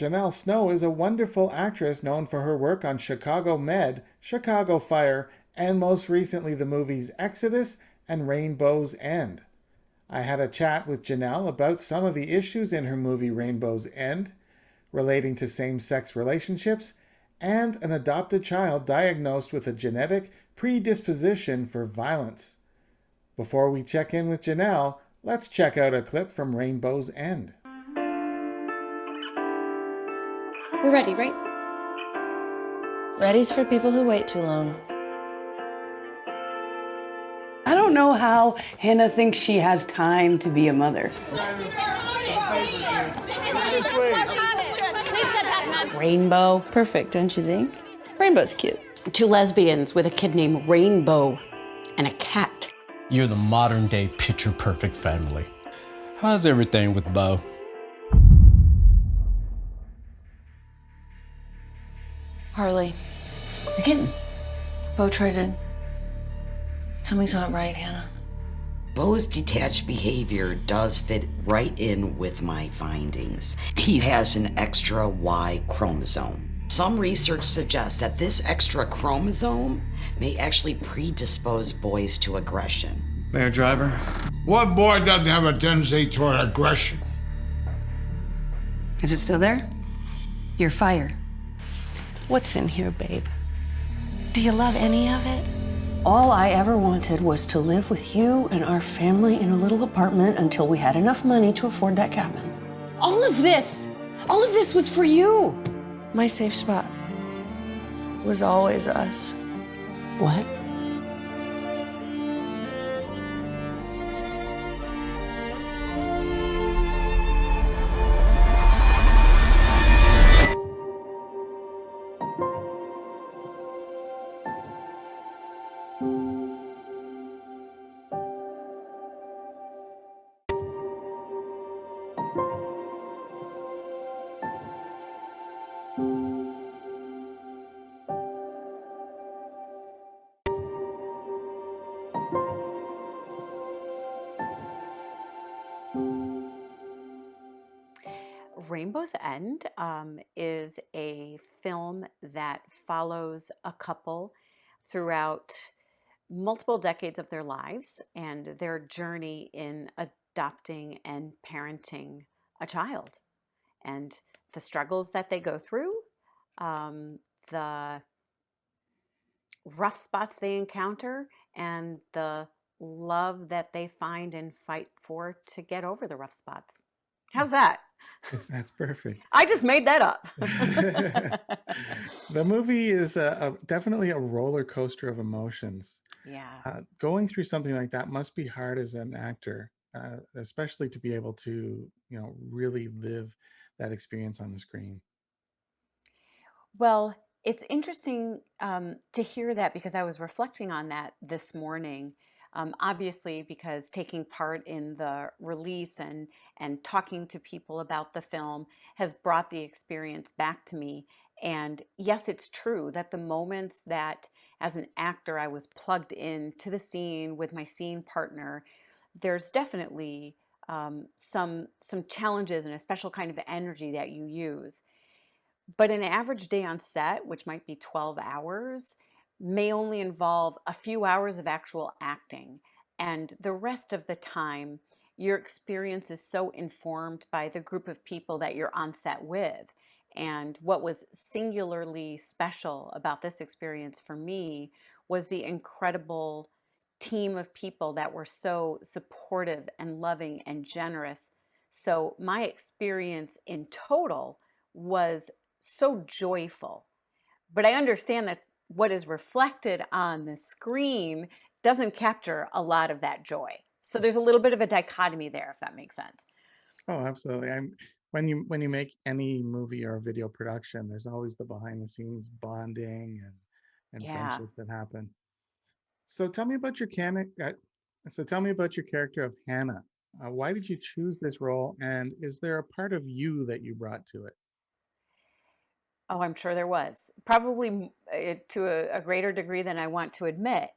Janelle Snow is a wonderful actress known for her work on Chicago Med, Chicago Fire, and most recently the movies Exodus and Rainbow's End. I had a chat with Janelle about some of the issues in her movie Rainbow's End, relating to same sex relationships, and an adopted child diagnosed with a genetic predisposition for violence. Before we check in with Janelle, let's check out a clip from Rainbow's End. We're ready, right? Ready's for people who wait too long. I don't know how Hannah thinks she has time to be a mother. Rainbow. Perfect, don't you think? Rainbow's cute. Two lesbians with a kid named Rainbow and a cat. You're the modern day picture perfect family. How's everything with Beau? Harley. Again, Beau tried to... Something's not right, Hannah. Beau's detached behavior does fit right in with my findings. He has an extra Y chromosome. Some research suggests that this extra chromosome may actually predispose boys to aggression. Mayor Driver? What boy doesn't have a tendency toward aggression? Is it still there? You're fired. what's in here, babe? Do you love any of it? All I ever wanted was to live with you and our family in a little apartment until we had enough money to afford that cabin. All of this was for you. My safe spot was always us. What? Rainbow's End is a film that follows a couple throughout multiple decades of their lives and their journey in adopting and parenting a child and the struggles that they go through, the rough spots they encounter, and the love that they find and fight for to get over the rough spots. How's that? That's perfect. I just made that up. The movie is definitely a roller coaster of emotions. Yeah. Going through something like that must be hard as an actor, especially to be able to, really live that experience on the screen. Well, it's interesting to hear that because I was reflecting on that this morning. Obviously, because taking part in the release and talking to people about the film has brought the experience back to me. And yes, it's true that the moments that as an actor I was plugged in to the scene with my scene partner, there's definitely some challenges and a special kind of energy that you use. But an average day on set, which might be 12 hours, may only involve a few hours of actual acting. And the rest of the time, your experience is so informed by the group of people that you're on set with. And what was singularly special about this experience for me was the incredible team of people that were so supportive and loving and generous. So my experience in total was so joyful. But I understand that what is reflected on the screen doesn't capture a lot of that joy. So there's a little bit of a dichotomy there, if that makes sense. Oh, absolutely. When you make any movie or video production, there's always the behind the scenes bonding and Yeah. friendships that happen. So tell me about your tell me about your character of Hannah. Why did you choose this role, and is there a part of you that you brought to it? Oh, I'm sure there was. Probably to a greater degree than I want to admit.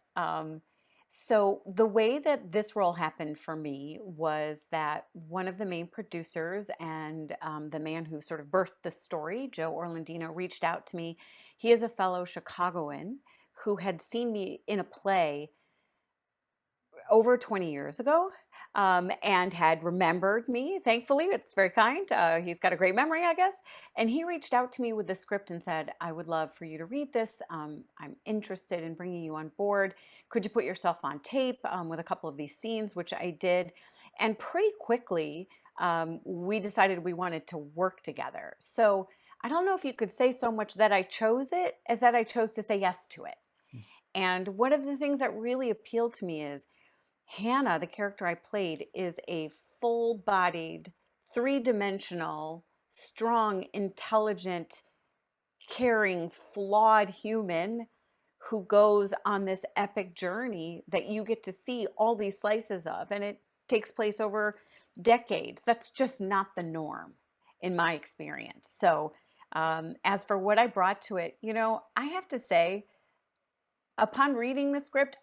So the way that this role happened for me was that one of the main producers and the man who sort of birthed the story, Joe Orlandino, reached out to me. He is a fellow Chicagoan who had seen me in a play over 20 years ago, and had remembered me. Thankfully, it's very kind. He's got a great memory, I guess. And he reached out to me with the script and said, I would love for you to read this. I'm interested in bringing you on board. Could you put yourself on tape with a couple of these scenes, which I did. And pretty quickly, we decided we wanted to work together. So I don't know if you could say so much that I chose it as that I chose to say yes to it. And one of the things that really appealed to me is Hannah, the character I played, is a full-bodied, three-dimensional, strong, intelligent, caring, flawed human who goes on this epic journey that you get to see all these slices of, and it takes place over decades. That's just not the norm in my experience. So as for what I brought to it, I have to say, upon reading the script,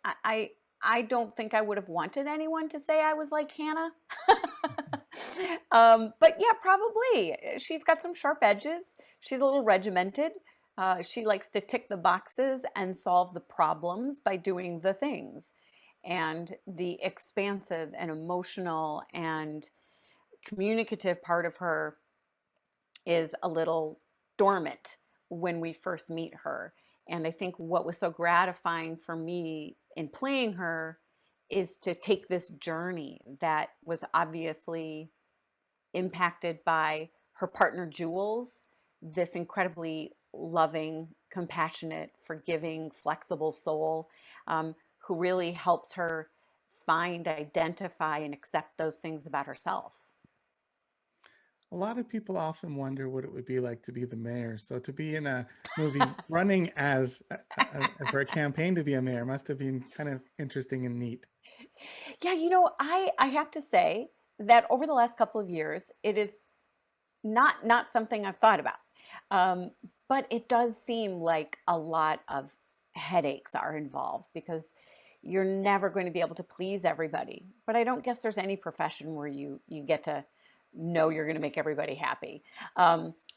I don't think I would have wanted anyone to say I was like Hannah. But yeah, probably. She's got some sharp edges. She's a little regimented. She likes to tick the boxes and solve the problems by doing the things. And the expansive and emotional and communicative part of her is a little dormant when we first meet her. And I think what was so gratifying for me in playing her is to take this journey that was obviously impacted by her partner Jules, this incredibly loving, compassionate, forgiving, flexible soul, who really helps her find, identify, and accept those things about herself. A lot of people often wonder what it would be like to be the mayor. So to be in a movie running as for a campaign to be a mayor must have been kind of interesting and neat. Yeah, I have to say that over the last couple of years, it is not something I've thought about. But it does seem like a lot of headaches are involved because you're never going to be able to please everybody. But I don't guess there's any profession where you get to know you're going to make everybody happy.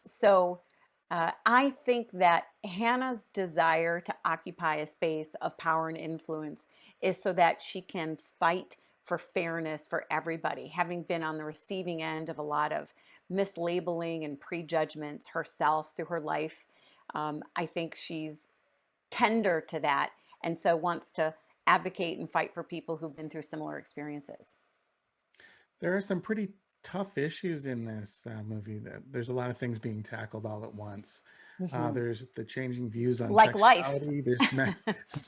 So I think that Hannah's desire to occupy a space of power and influence is so that she can fight for fairness for everybody. Having been on the receiving end of a lot of mislabeling and prejudgments herself through her life, I think she's tender to that and so wants to advocate and fight for people who've been through similar experiences. There are some pretty tough issues in this movie. That there's a lot of things being tackled all at once. There's the changing views on Like life. sexuality. There's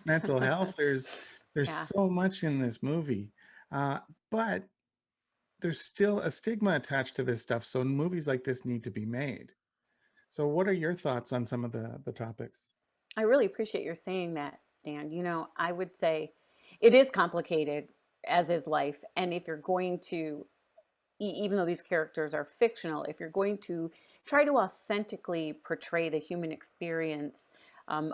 mental health. There's Yeah. so much in this movie, but there's still a stigma attached to this stuff. So movies like this need to be made. So what are your thoughts on some of the topics? I really appreciate your saying that, Dan. I would say it is complicated, as is life. And if you're going to, even though these characters are fictional, if you're going to try to authentically portray the human experience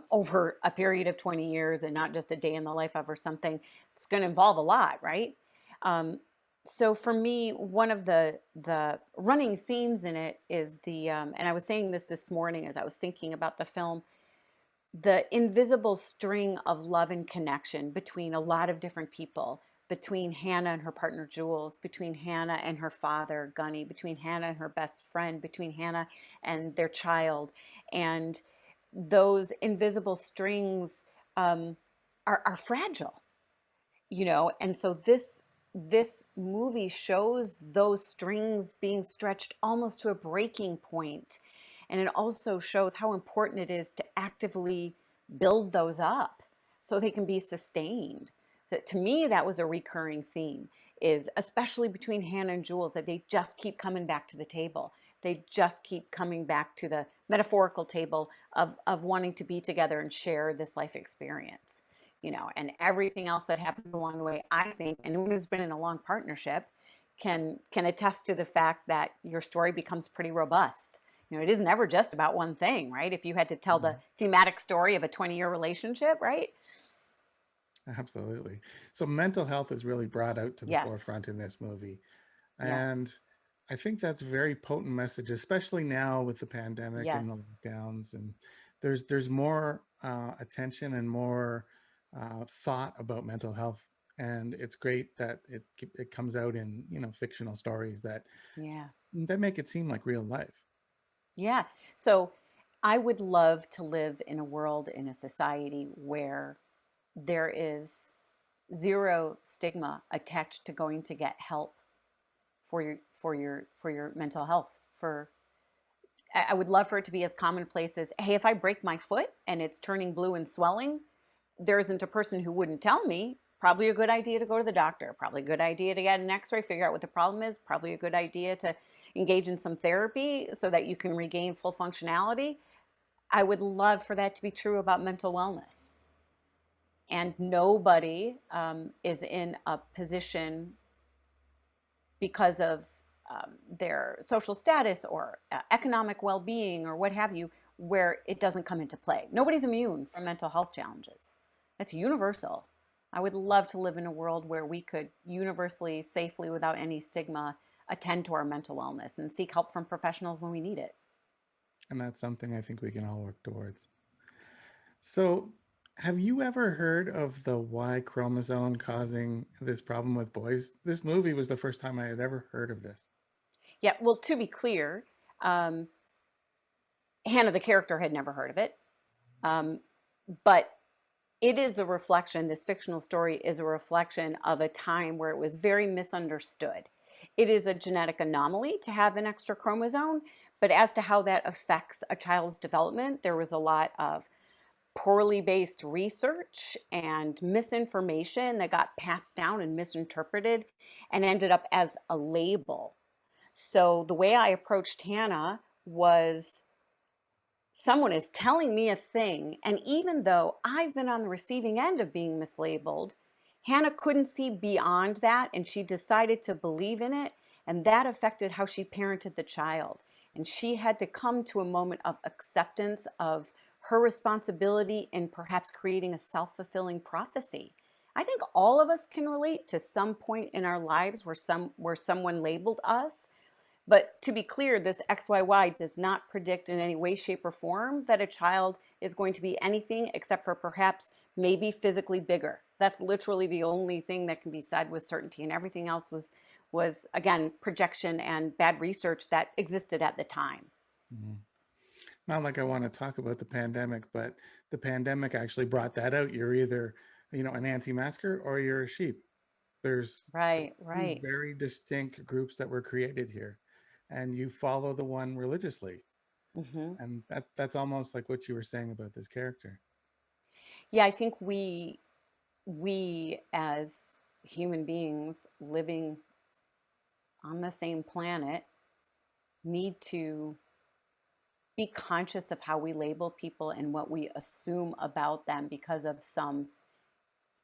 over a period of 20 years and not just a day in the life of or something, it's going to involve a lot, right? So for me, one of the running themes in it is and I was saying this morning as I was thinking about the film, the invisible string of love and connection between a lot of different people, between Hannah and her partner Jules, between Hannah and her father Gunny, between Hannah and her best friend, between Hannah and their child. And those invisible strings are fragile, and so this movie shows those strings being stretched almost to a breaking point. And it also shows how important it is to actively build those up so they can be sustained. To me, that was a recurring theme, is especially between Hannah and Jules, that they just keep coming back to the table. They just keep coming back to the metaphorical table of wanting to be together and share this life experience. And everything else that happens along the way, I think anyone who's been in a long partnership can attest to the fact that your story becomes pretty robust. It isn't ever just about one thing, right? If you had to tell the thematic story of a 20-year relationship, right? Absolutely. So mental health is really brought out to the Yes, forefront in this movie. yes, And I think that's a very potent message, especially now with the pandemic and the yes. lockdowns. And there's more attention and more thought about mental health. And it's great that it comes out in, fictional stories Yeah. that make it seem like real life. Yeah. So I would love to live in a world, in a society where there is zero stigma attached to going to get help for your mental health. I would love for it to be as commonplace as, hey, if I break my foot and it's turning blue and swelling, there isn't a person who wouldn't tell me. Probably a good idea to go to the doctor. Probably a good idea to get an x-ray, figure out what the problem is. Probably a good idea to engage in some therapy so that you can regain full functionality. I would love for that to be true about mental wellness. And nobody is in a position because of their social status or economic well-being or what have you, where it doesn't come into play. Nobody's immune from mental health challenges. That's universal. I would love to live in a world where we could universally, safely, without any stigma, attend to our mental wellness and seek help from professionals when we need it. And that's something I think we can all work towards. So, have you ever heard of the Y chromosome causing this problem with boys? This movie was the first time I had ever heard of this. Yeah, well, to be clear, um, Hannah, the character, had never heard of it. Um, but it is a reflection, this fictional story is a reflection of a time where it was very misunderstood. It is a genetic anomaly to have an extra chromosome, but as to how that affects a child's development, there was a lot of poorly based research and misinformation that got passed down and misinterpreted and ended up as a label. So the way I approached Hannah was, someone is telling me a thing, and even though I've been on the receiving end of being mislabeled, Hannah couldn't see beyond that, and she decided to believe in it, and that affected how she parented the child. And she had to come to a moment of acceptance of her responsibility in perhaps creating a self-fulfilling prophecy. I think all of us can relate to some point in our lives where someone labeled us. But to be clear, this XYY does not predict in any way, shape, or form that a child is going to be anything except for perhaps maybe physically bigger. That's literally the only thing that can be said with certainty, and everything else was again projection and bad research that existed at the time. Mhm. Not like I want to talk about the pandemic, but the pandemic actually brought that out. You're either, an anti-masker or you're a sheep. There's Right, two right. very distinct groups that were created here, and you follow the one religiously. Hmm. And that's almost like what you were saying about this character. Yeah, I think we as human beings living on the same planet need to be conscious of how we label people and what we assume about them because of some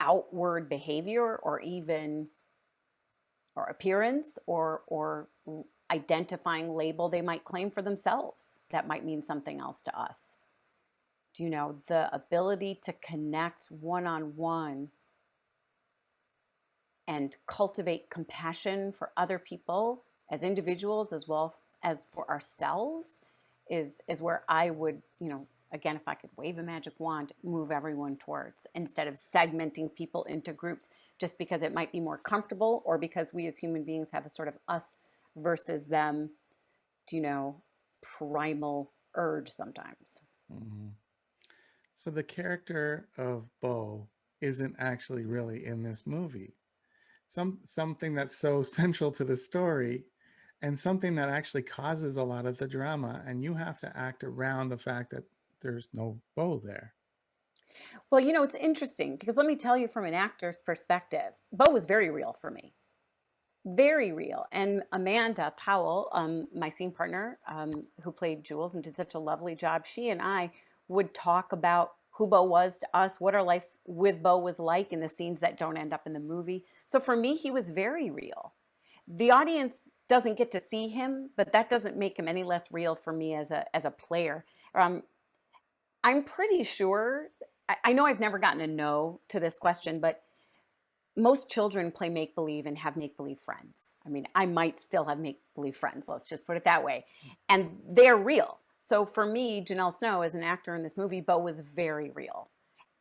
outward behavior or even or appearance or identifying label they might claim for themselves that might mean something else to us. Do you know the ability to connect one on one and cultivate compassion for other people as individuals as well as for ourselves is where I would, again, if I could wave a magic wand, move everyone towards, instead of segmenting people into groups just because it might be more comfortable or because we as human beings have a sort of us versus them, primal urge sometimes. Mhm. So the character of Beau isn't actually really in this movie. Something that's so central to the story and something that actually causes a lot of the drama, and you have to act around the fact that there's no Beau there. Well, it's interesting because let me tell you from an actor's perspective, Beau was very real for me. Very real. And Amanda Powell, my scene partner, who played Jules and did such a lovely job, she and I would talk about who Beau was to us, what our life with Beau was like in the scenes that don't end up in the movie. So for me, he was very real. The audience doesn't get to see him, but that doesn't make him any less real for me as a player. Um, I'm pretty sure I know I've never gotten a no to this question, but most children play make believe and have make believe friends. I mean, I might still have make believe friends, let's just put it that way. And they're real. So for me, Janelle Snow, as an actor in this movie, Beau was very real.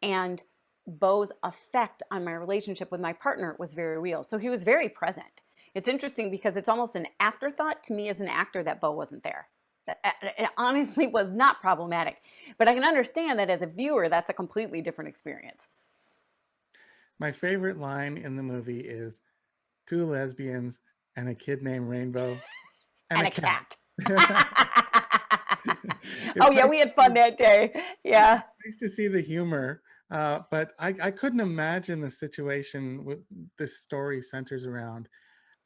And Beau's effect on my relationship with my partner was very real. So he was very present. It's interesting because it's almost an afterthought to me as an actor that Beau wasn't there. It honestly was not problematic. But I can understand that as a viewer, that's a completely different experience. My favorite line in the movie is 2 lesbians and a kid named Rainbow And a cat. It's Oh, yeah, nice we had fun that day. Yeah. nice to see the humor, but I couldn't imagine the situation with this story centers around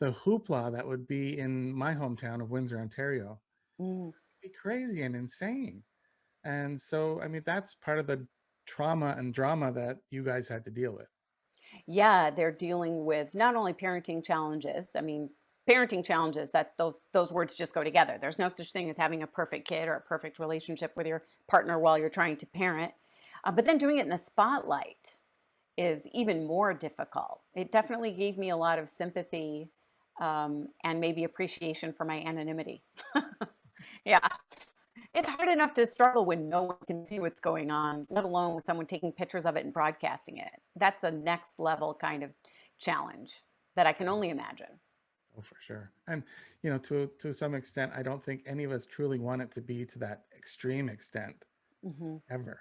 the hoopla that would be in my hometown of Windsor, Ontario. Mm. It'd be crazy and insane. And so, I mean, that's part of the trauma and drama that you guys had to deal with. Yeah, they're dealing with not only parenting challenges. I mean, parenting challenges, that those words just go together. There's no such thing as having a perfect kid or a perfect relationship with your partner while you're trying to parent. But then doing it in the spotlight is even more difficult. It definitely gave me a lot of sympathy and maybe appreciation for my anonymity. Yeah. It's hard enough to struggle when no one can see what's going on, let alone with someone taking pictures of it and broadcasting it. That's a next level kind of challenge that I can only imagine. Oh, for sure. And, to some extent, I don't think any of us truly want it to be to that extreme extent ever.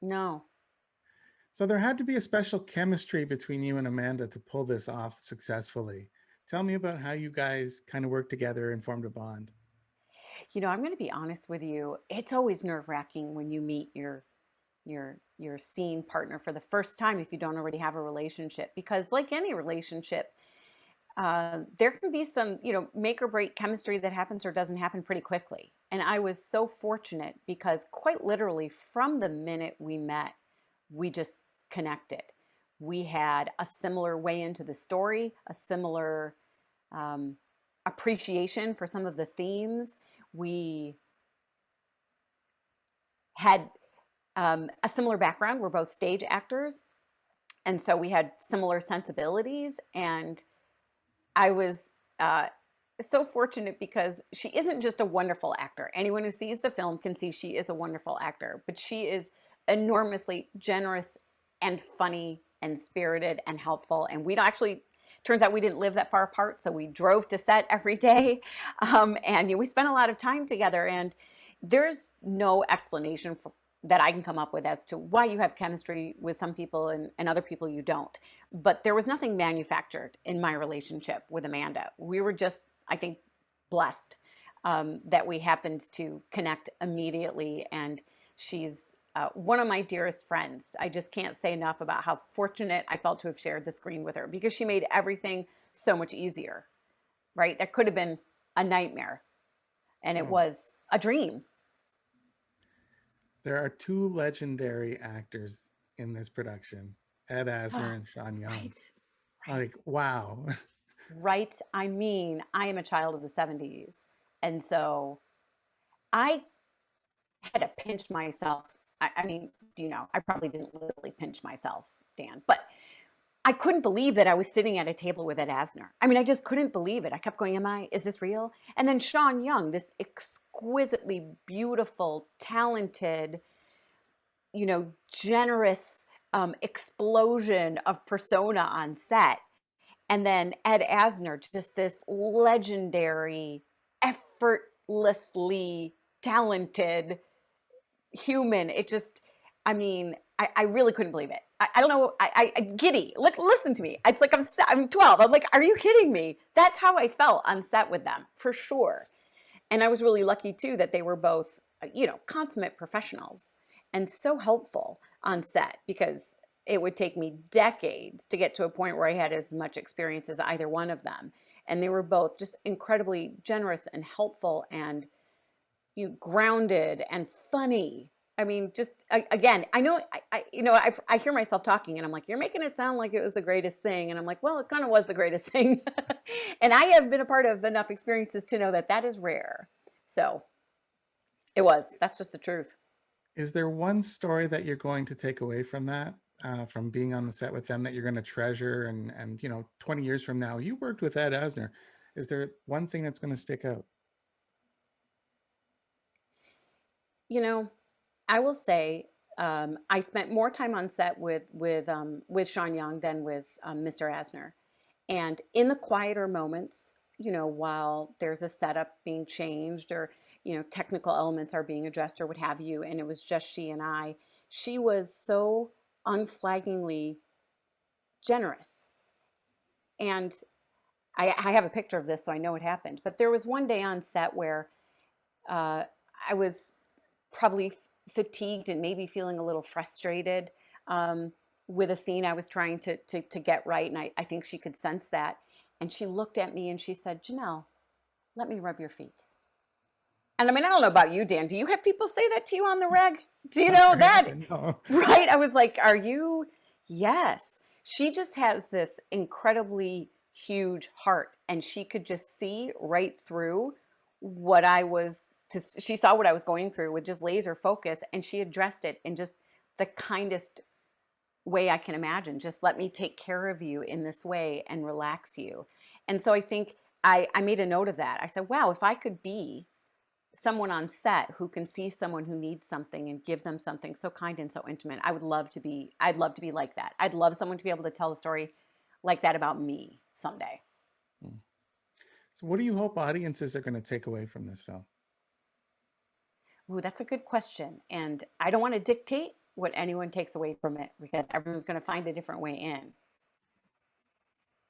No. So there had to be a special chemistry between you and Amanda to pull this off successfully. Tell me about how you guys kind of worked together and formed a bond. I'm going to be honest with you. It's always nerve-wracking when you meet your scene partner for the first time if you don't already have a relationship, because like any relationship, there can be some, make or break chemistry that happens or doesn't happen pretty quickly. And I was so fortunate because quite literally from the minute we met, we just connected. We had a similar way into the story, a similar appreciation for some of the themes. We had a similar background. We're both stage actors. And so we had similar sensibilities. And I was so fortunate because she isn't just a wonderful actor. Anyone who sees the film can see she is a wonderful actor, but she is enormously generous and funny and spirited and helpful. And we don't actually, turns out we didn't live that far apart, so we drove to set every day. And we spent a lot of time together. And there's no explanation that I can come up with as to why you have chemistry with some people and other people you don't. But there was nothing manufactured in my relationship with Amanda. We were just, I think, blessed that we happened to connect immediately. And she's one of my dearest friends. I just can't say enough about how fortunate I felt to have shared the screen with her, because she made everything so much easier, right? That could have been a nightmare, and it was a dream. There are 2 legendary actors in this production, Ed Asner and Sean Young. Right. Like, wow. Right. I mean, I am a child of the 70s. And so I had to pinch myself. I mean, I probably didn't literally pinch myself, Dan, but I couldn't believe that I was sitting at a table with Ed Asner. I mean, I just couldn't believe it. I kept going, is this real? And then Sean Young, this exquisitely beautiful, talented, generous explosion of persona on set. And then Ed Asner, just this legendary, effortlessly talented human. It just, I really couldn't believe it. I don't know. I giddy. Listen to me. It's like I'm 12. I'm like, are you kidding me? That's how I felt on set with them, for sure. And I was really lucky too that they were both, consummate professionals and so helpful on set, because it would take me decades to get to a point where I had as much experience as either one of them. And they were both just incredibly generous and helpful and grounded and funny. I mean, just again, I know, I hear myself talking and I'm like, you're making it sound like it was the greatest thing. And I'm like, well, it kind of was the greatest thing. And I have been a part of enough experiences to know that that is rare. So that's just the truth. Is there one story that you're going to take away from that, from being on the set with them, that you're going to treasure? And 20 years from now, you worked with Ed Asner. Is there one thing that's going to stick out? You know, I will say I spent more time on set with Sean Young than with Mr. Asner. And in the quieter moments, while there's a setup being changed or, technical elements are being addressed or what have you, and it was just she and I, she was so unflaggingly generous. And I have a picture of this, so I know it happened. But there was one day on set where I was probably fatigued and maybe feeling a little frustrated with a scene I was trying to get right. And I think she could sense that. And she looked at me and she said, "Janelle, let me rub your feet." And I mean, I don't know about you, Dan. Do you have people say that to you on the reg? Do you know that? No. Right? I was like, are you? Yes. She just has this incredibly huge heart, and she could just see right through what I was. She saw what I was going through with just laser focus, and she addressed it in just the kindest way I can imagine. Just let me take care of you in this way and relax you. And so I think I made a note of that. I said, wow, if I could be someone on set who can see someone who needs something and give them something so kind and so intimate, I'd love to be like that. I'd love someone to be able to tell a story like that about me someday. So what do you hope audiences are going to take away from this film? Ooh, that's a good question. And I don't want to dictate what anyone takes away from it because everyone's going to find a different way in.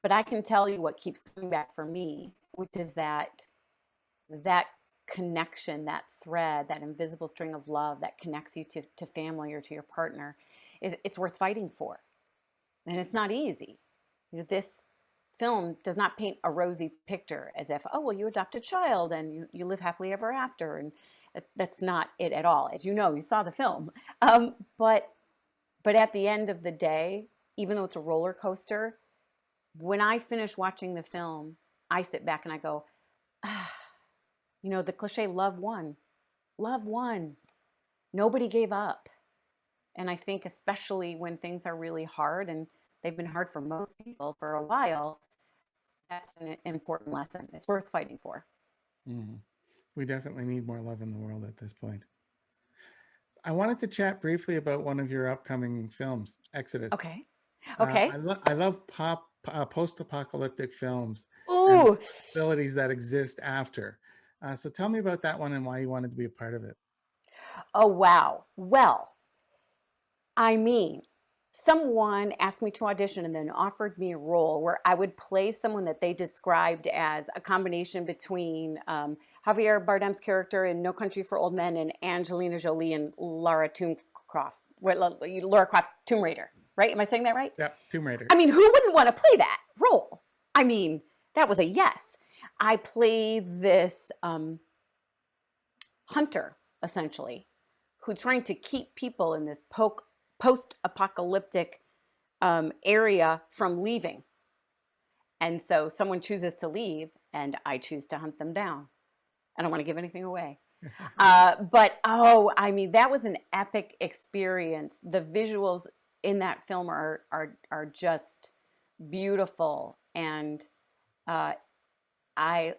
But I can tell you what keeps coming back for me, which is that connection, that thread, that invisible string of love that connects you to family or to your partner, it's worth fighting for. And it's not easy. This film does not paint a rosy picture as if, oh, well, you adopt a child and you live happily ever after. And that's not it at all. As you know, you saw the film. But at the end of the day, even though it's a roller coaster, when I finish watching the film, I sit back and I go, the cliche, love won. Love won. Nobody gave up. And I think especially when things are really hard, and they've been hard for most people for a while, that's an important lesson. It's worth fighting for. Mm-hmm. We definitely need more love in the world at this point. I wanted to chat briefly about one of your upcoming films, Exodus. Okay. I love post-apocalyptic films. Ooh. And possibilities that exist after. So tell me about that one and why you wanted to be a part of it. Oh, wow. Well, I mean, someone asked me to audition and then offered me a role where I would play someone that they described as a combination between Javier Bardem's character in No Country for Old Men and Angelina Jolie and Lara Croft, Tomb Raider, right? Am I saying that right? Yeah, Tomb Raider. I mean, who wouldn't want to play that role? I mean, that was a yes. I played this hunter, essentially, who's trying to keep people in this post-apocalyptic area from leaving. And so someone chooses to leave, and I choose to hunt them down. I don't want to give anything away. That was an epic experience. The visuals in that film are just beautiful, and I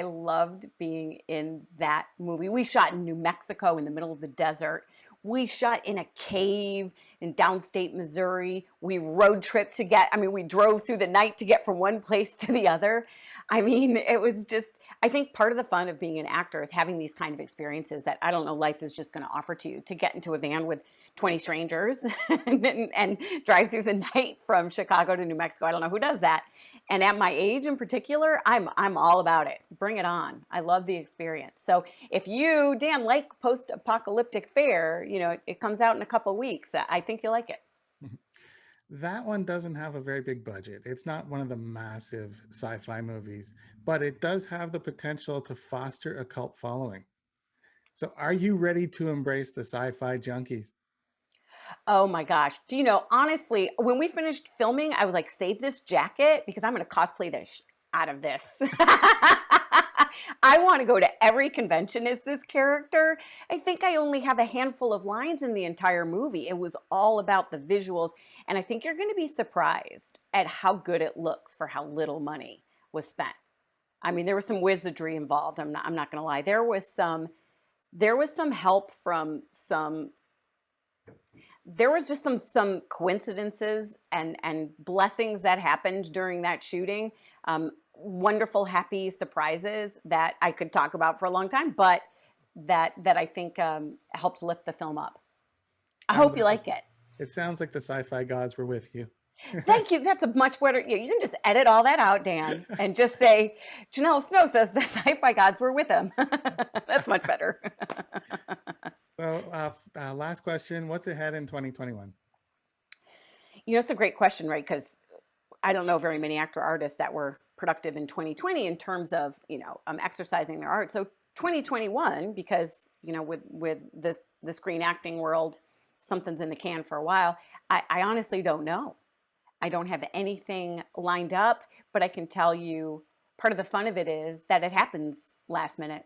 loved being in that movie. We shot in New Mexico in the middle of the desert. We shot in a cave in downstate Missouri. We road tripped we drove through the night to get from one place to the other. I mean, it was just, I think part of the fun of being an actor is having these kind of experiences that I don't know life is just going to offer to you, to get into a van with 20 strangers and drive through the night from Chicago to New Mexico. I don't know who does that. And at my age in particular, I'm all about it. Bring it on. I love the experience. So if you, Dan, like post-apocalyptic fare, it comes out in a couple of weeks. I think you'll like it. That one doesn't have a very big budget. It's not one of the massive sci-fi movies, but it does have the potential to foster a cult following. So are you ready to embrace the sci-fi junkies? Oh my gosh. Do you know, honestly, when we finished filming, I was like, save this jacket because I'm going to cosplay the out of this. I want to go to every convention as this character. I think I only have a handful of lines in the entire movie. It was all about the visuals. And I think you're going to be surprised at how good it looks for how little money was spent. I mean, there was some wizardry involved. I'm not going to lie. There was some help from there was just some coincidences and blessings that happened during that shooting. Wonderful, happy surprises that I could talk about for a long time, but that I think helped lift the film up. I hope you like it. It sounds like the sci-fi gods were with you. Thank you. That's a much better. You can just edit all that out, Dan, and just say Janelle Snow says the sci-fi gods were with him. That's much better. Well, last question. What's ahead in 2021? It's a great question, right? Because I don't know very many actor artists that were productive in 2020 in terms of, exercising their art. So 2021, because, with the screen acting world, something's in the can for a while. I honestly don't know. I don't have anything lined up, but I can tell you part of the fun of it is that it happens last minute.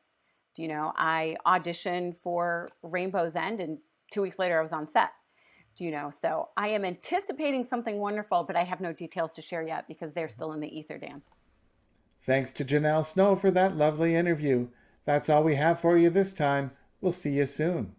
I auditioned for Rainbow's End and 2 weeks later I was on set. So I am anticipating something wonderful, but I have no details to share yet because they're still in the ether, Dan. Thanks to Janelle Snow for that lovely interview. That's all we have for you this time. We'll see you soon.